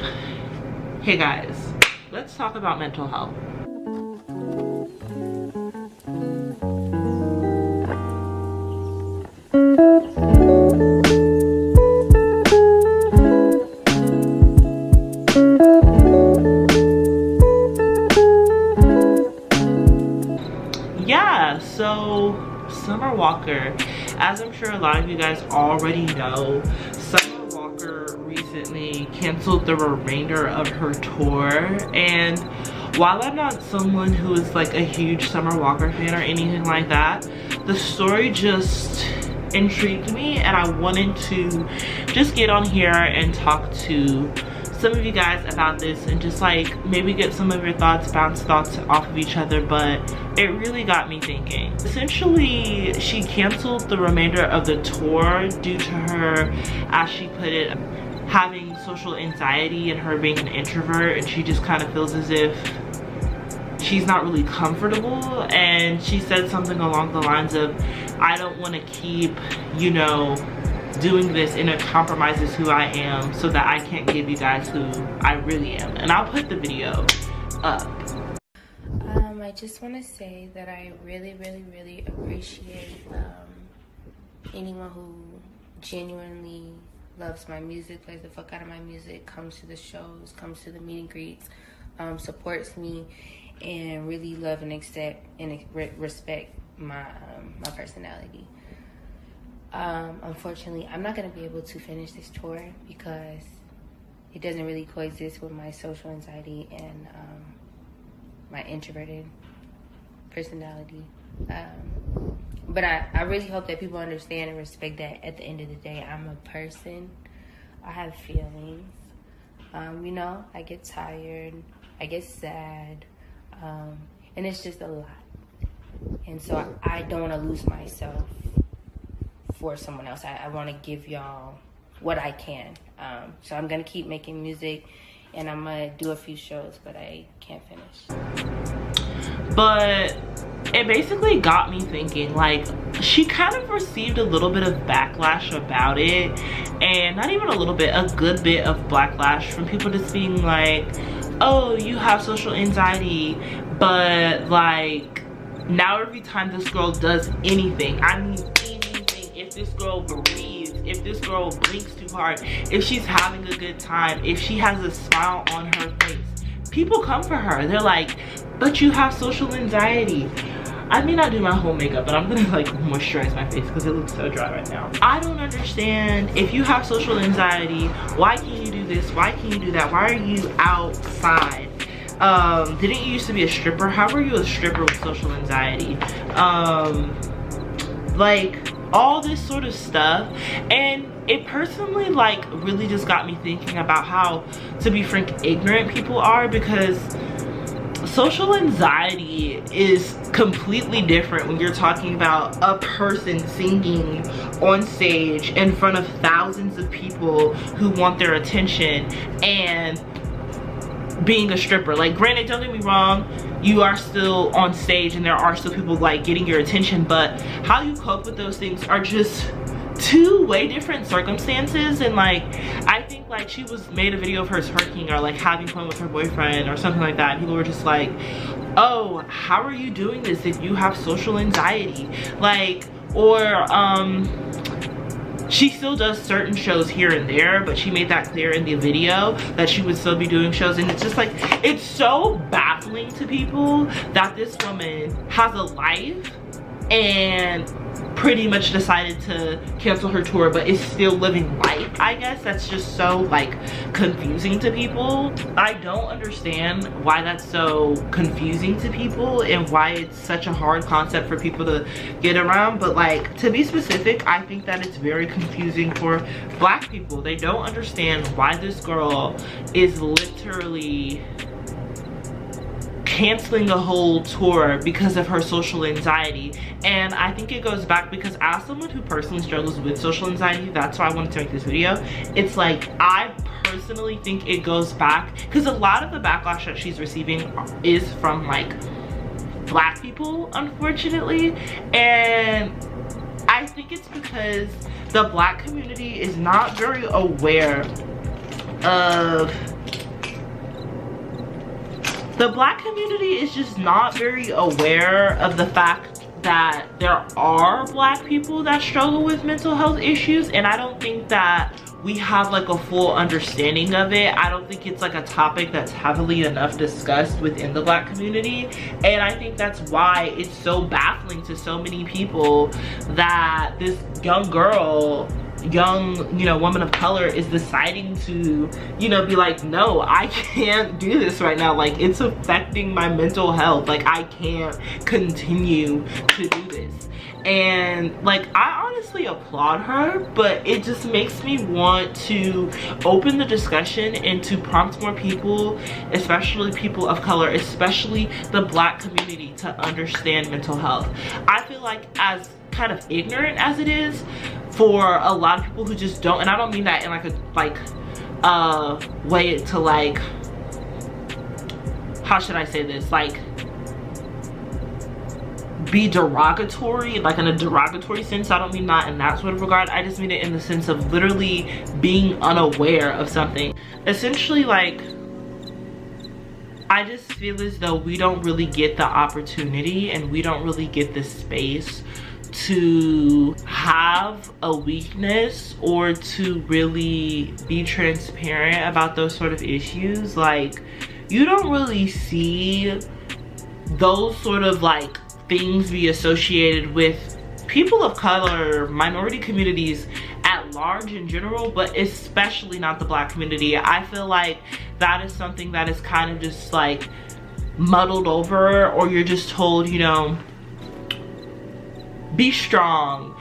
Hey guys, let's talk about mental health. Yeah, so Summer Walker, as I'm sure a lot of you guys already know, Summer Walker recently canceled the remainder of her tour. And while I'm not someone who is like a huge Summer Walker fan or anything like that, the story just intrigued me and I wanted to just get on here and talk to some of you guys about this and just like maybe get some of your thoughts, bounce thoughts off of each other. But it really got me thinking. Essentially, she canceled the remainder of the tour due to her, as she put it, having social anxiety and her being an introvert, and she just kind of feels as if she's not really comfortable. And she said something along the lines of, I don't want to keep, you know, doing this and it compromises who I am so that I can't give you guys who I really am. And I'll put the video up. I just want to say that I really appreciate anyone who genuinely loves my music, plays the fuck out of my music, comes to the shows, comes to the meet and greets, supports me, and really love and accept and respect my my personality. Unfortunately, I'm not going to be able to finish this tour because it doesn't really coexist with my social anxiety and my introverted personality. But I really hope that people understand and respect that at the end of the day, I'm a person. I have feelings. You know, I get tired, I get sad, and it's just a lot. And so I don't want to lose myself for someone else. I want to give y'all what I can. So I'm going to keep making music and I'm going to do a few shows, but I can't finish. But it basically got me thinking, like, she kind of received a little bit of backlash about it, and not even a little bit, a good bit of backlash from people just being like, oh, you have social anxiety, but like now every time this girl does anything, I mean anything, if this girl breathes, if this girl blinks too hard, if she's having a good time, if she has a smile on her face, people come for her. They're like, but you have social anxiety. I may not do my whole makeup, but I'm gonna like moisturize my face because it looks so dry right now. I don't understand, if you have social anxiety, why can't you do this? Why can't you do that? Why are you outside? Didn't you used to be a stripper? How were you a stripper with social anxiety? Like all this sort of stuff. And it personally like really just got me thinking about how, to be frank, ignorant people are, because social anxiety is completely different when you're talking about a person singing on stage in front of thousands of people who want their attention and being a stripper. Like, granted, don't get me wrong, you are still on stage and there are still people like getting your attention, but how you cope with those things are just two way different circumstances. And like, I think like she was made a video of her twerking or like having fun with her boyfriend or something like that, and people were just like, oh, how are you doing this if you have social anxiety? Like, or she still does certain shows here and there, but she made that clear in the video that she would still be doing shows. And it's just like, it's so baffling to people that this woman has a life and pretty much decided to cancel her tour but is still living life. I guess that's just so like confusing to people. I don't understand why that's so confusing to people and why it's such a hard concept for people to get around. But like, to be specific, I think that it's very confusing for Black people. They don't understand why this girl is literally canceling a whole tour because of her social anxiety. And I think it goes back because, as someone who personally struggles with social anxiety, that's why I wanted to make this video. It's like, I personally think it goes back because a lot of the backlash that she's receiving is from like Black people, unfortunately. And I think it's because the Black community is not very aware of the Black community is just not very aware of the fact that there are Black people that struggle with mental health issues, and I don't think that we have like a full understanding of it. I don't think it's like a topic that's heavily enough discussed within the Black community, and I think that's why it's so baffling to so many people that this young girl, young, you know, woman of color is deciding to, you know, be like, no, I can't do this right now. Like, it's affecting my mental health. Like, I can't continue to do this. And like, I honestly applaud her, but it just makes me want to open the discussion and to prompt more people, especially people of color, especially the Black community, to understand mental health. I feel like, as kind of ignorant as it is for a lot of people who just don't, and I don't mean that in like a way to like, how should I say this, like be derogatory, like in a derogatory sense. I don't mean that in that sort of regard. I just mean it in the sense of literally being unaware of something. Essentially, like, I just feel as though we don't really get the opportunity and we don't really get the space to have a weakness or to really be transparent about those sort of issues. Like, you don't really see those sort of like things be associated with people of color, minority communities at large in general, but especially not the Black community. I feel like that is something that is kind of just like muddled over, or you're just told, you know, be strong,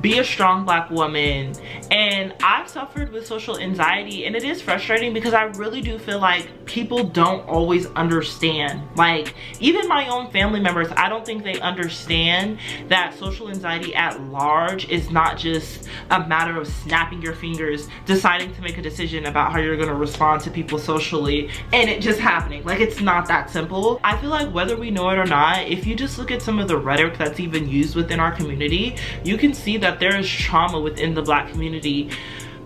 be a strong Black woman. And I've suffered with social anxiety, and it is frustrating because I really do feel like people don't always understand. Like, even my own family members, I don't think they understand that social anxiety at large is not just a matter of snapping your fingers, deciding to make a decision about how you're gonna respond to people socially, and it just happening. Like, it's not that simple. I feel like whether we know it or not, if you just look at some of the rhetoric that's even used within our community, you can see that there is trauma within the Black community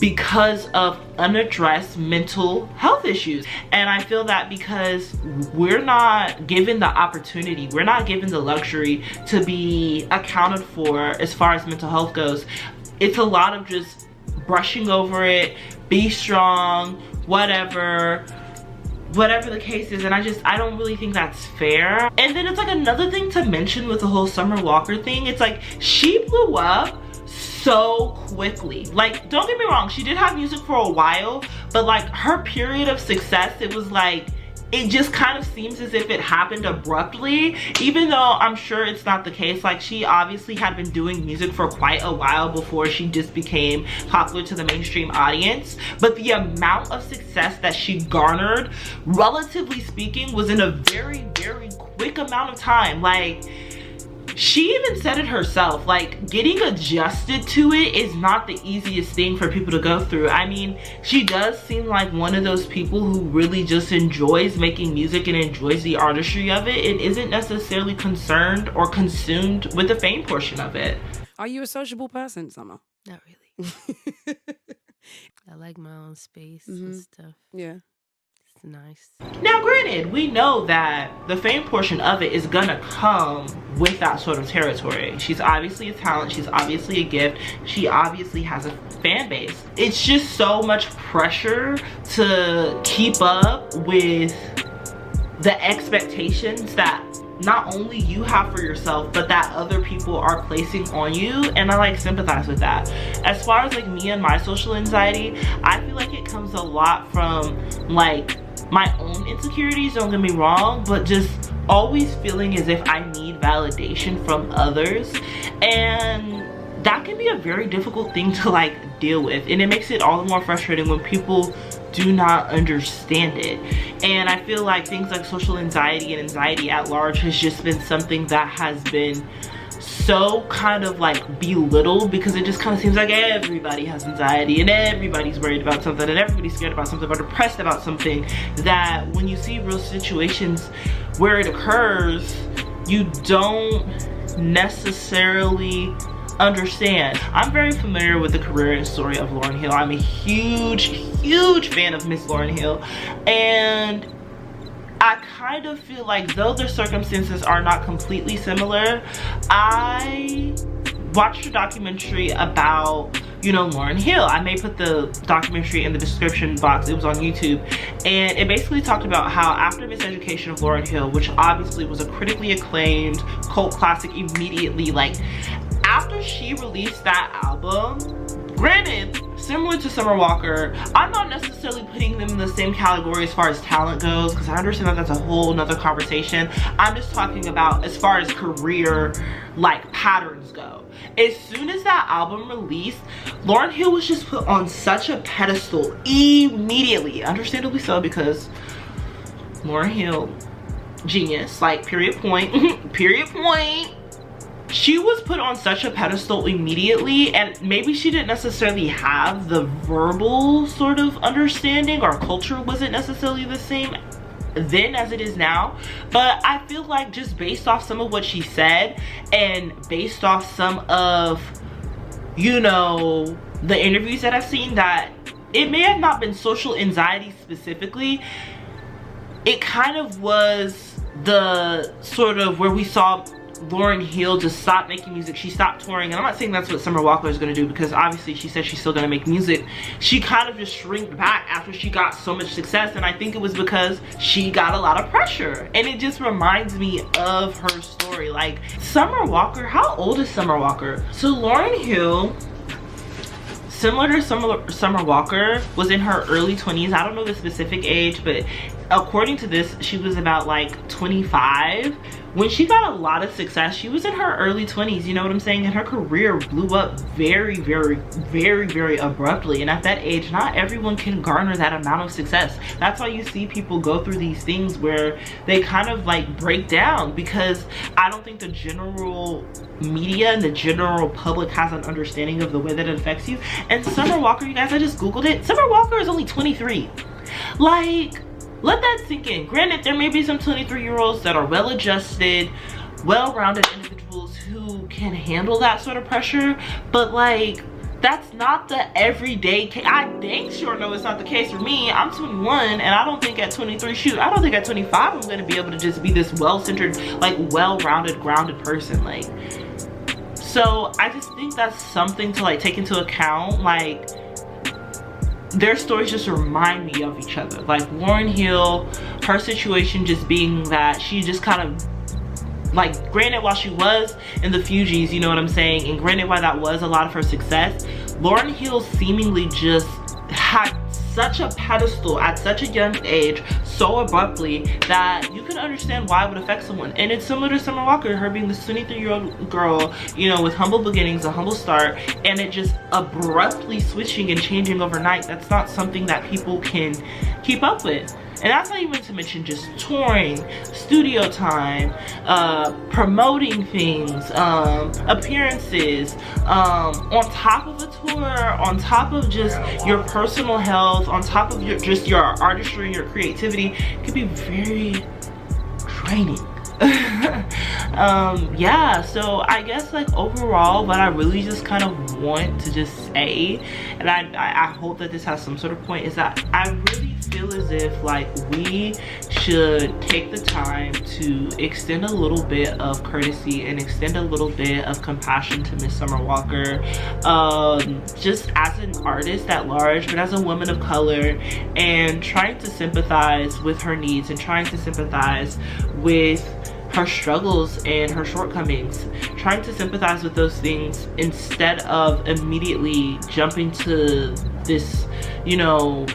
because of unaddressed mental health issues. And I feel that because we're not given the opportunity, we're not given the luxury to be accounted for as far as mental health goes, it's a lot of just brushing over it, be strong, whatever the case is. And I don't really think that's fair. And then it's like another thing to mention with the whole Summer Walker thing, it's like she blew up so quickly. Like, don't get me wrong, she did have music for a while, but like her period of success, it was like, it just kind of seems as if it happened abruptly, even though I'm sure it's not the case. Like, she obviously had been doing music for quite a while before she just became popular to the mainstream audience, but the amount of success that she garnered, relatively speaking, was in a very, very quick amount of time. Like, she even said it herself, like, getting adjusted to it is not the easiest thing for people to go through. I mean, she does seem like one of those people who really just enjoys making music and enjoys the artistry of it and isn't necessarily concerned or consumed with the fame portion of it. Are you a sociable person, Summer? Not really. I like my own space and stuff. Yeah. Nice. Now, granted, we know that the fame portion of it is gonna come with that sort of territory. She's obviously a talent, she's obviously a gift, she obviously has a fan base. It's just so much pressure to keep up with the expectations that not only you have for yourself, but that other people are placing on you, and I like sympathize with that. As far as like me and my social anxiety, I feel like it comes a lot from like my own insecurities, don't get me wrong, but just always feeling as if I need validation from others, and that can be a very difficult thing to like deal with, and it makes it all the more frustrating when people do not understand it. And I feel like things like social anxiety and anxiety at large has just been something that has been so kind of like belittled, because it just kind of seems like everybody has anxiety and everybody's worried about something and everybody's scared about something or depressed about something, that when you see real situations where it occurs, you don't necessarily understand. I'm very familiar with the career and story of Lauryn Hill. I'm a huge fan of Miss Lauryn Hill, and I kind of feel like, though their circumstances are not completely similar, I watched a documentary about, you know, Lauryn Hill. I may put the documentary in the description box. It was on YouTube, and it basically talked about how after Miseducation of Lauryn Hill, which obviously was a critically acclaimed cult classic immediately, like after she released that album, granted, similar to Summer Walker, I'm not necessarily putting them in the same category as far as talent goes, because I understand that that's a whole nother conversation. I'm just talking about as far as career like patterns go. As soon as that album released, Lauryn Hill was just put on such a pedestal immediately, understandably so, because Lauryn Hill, genius, like period point. Period point. She was put on such a pedestal immediately, and maybe she didn't necessarily have the verbal sort of understanding, or culture wasn't necessarily the same then as it is now, but I feel like just based off some of what she said and based off some of, you know, the interviews that I've seen, that it may have not been social anxiety specifically, it kind of was the sort of where we saw Lauryn Hill just stop making music. She stopped touring, and I'm not saying that's what Summer Walker is going to do, because obviously she said she's still going to make music. She kind of just shrinked back after she got so much success, and I think it was because she got a lot of pressure, and it just reminds me of her story. Like Summer Walker, how old is Summer Walker? So Lauryn Hill, similar to Summer Walker, was in her early 20s. I don't know the specific age, but according to this, she was about like 25 when she got a lot of success. She was in her early 20s, you know what I'm saying? And her career blew up very, very, very, very abruptly. And at that age, not everyone can garner that amount of success. That's why you see people go through these things where they kind of like break down, because I don't think the general media and the general public has an understanding of the way that it affects you. And Summer Walker, you guys, I just Googled it. Summer Walker is only 23. Like, let that sink in. Granted, there may be some 23-year-olds that are well-adjusted, well-rounded individuals who can handle that sort of pressure, but like, that's not the everyday case. I dang sure know it's not the case for me. I'm 21, and I don't think at 23, shoot, I don't think at 25 I'm gonna be able to just be this well-centered, like well-rounded, grounded person. Like, so I just think that's something to like take into account. Like, their stories just remind me of each other. Like Lauryn Hill, her situation just being that she just kind of, like, granted, while she was in the Fugees, you know what I'm saying, and granted why that was a lot of her success, Lauryn Hill seemingly just had such a pedestal at such a young age so abruptly that you can understand why it would affect someone. And it's similar to Summer Walker, her being this 23-year-old girl, you know, with humble beginnings, a humble start, and it just abruptly switching and changing overnight. That's not something that people can keep up with. And that's not even to mention just touring, studio time, promoting things, appearances, on top of a tour, on top of just your personal health, on top of your artistry and your creativity. It could be very draining. Yeah, so I guess like overall, what I really just kind of want to just say, and I hope that this has some sort of point, is that I really feel as if like we should take the time to extend a little bit of courtesy and extend a little bit of compassion to Miss Summer Walker, just as an artist at large, but as a woman of color, and trying to sympathize with her needs and trying to sympathize with her struggles and her shortcomings, trying to sympathize with those things instead of immediately jumping to this, you know,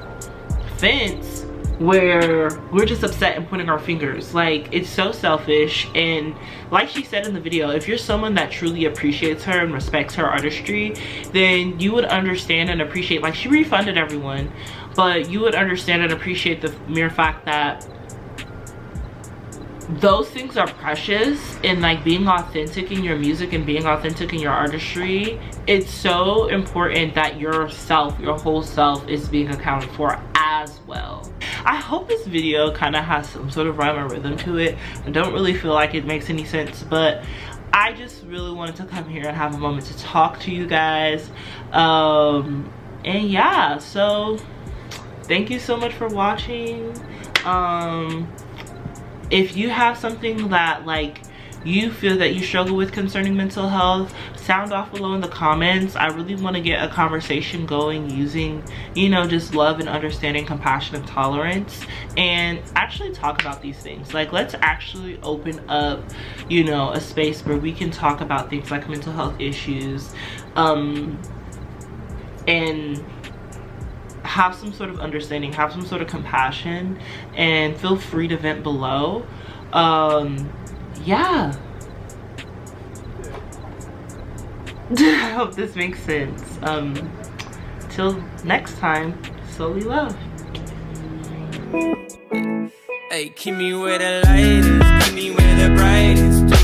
fence where we're just upset and pointing our fingers. Like, it's so selfish. And like she said in the video, if you're someone that truly appreciates her and respects her artistry, then you would understand and appreciate, like, she refunded everyone, but you would understand and appreciate the mere fact that those things are precious. And like being authentic in your music and being authentic in your artistry, it's so important that yourself, your whole self, is being accounted for as well. I hope this video kind of has some sort of rhyme or rhythm to it. I don't really feel like it makes any sense, but I just really wanted to come here and have a moment to talk to you guys. And yeah, so thank you so much for watching. if you have something that like you feel that you struggle with concerning mental health, sound off below in the comments. I really want to get a conversation going using, you know, just love and understanding, compassion and tolerance, and actually talk about these things. Like, let's actually open up, you know, a space where we can talk about things like mental health issues, and have some sort of understanding, have some sort of compassion, and feel free to vent below. Yeah. I hope this makes sense. Till next time, slowly love. Hey, keep me where the light is, keep me where the bright is.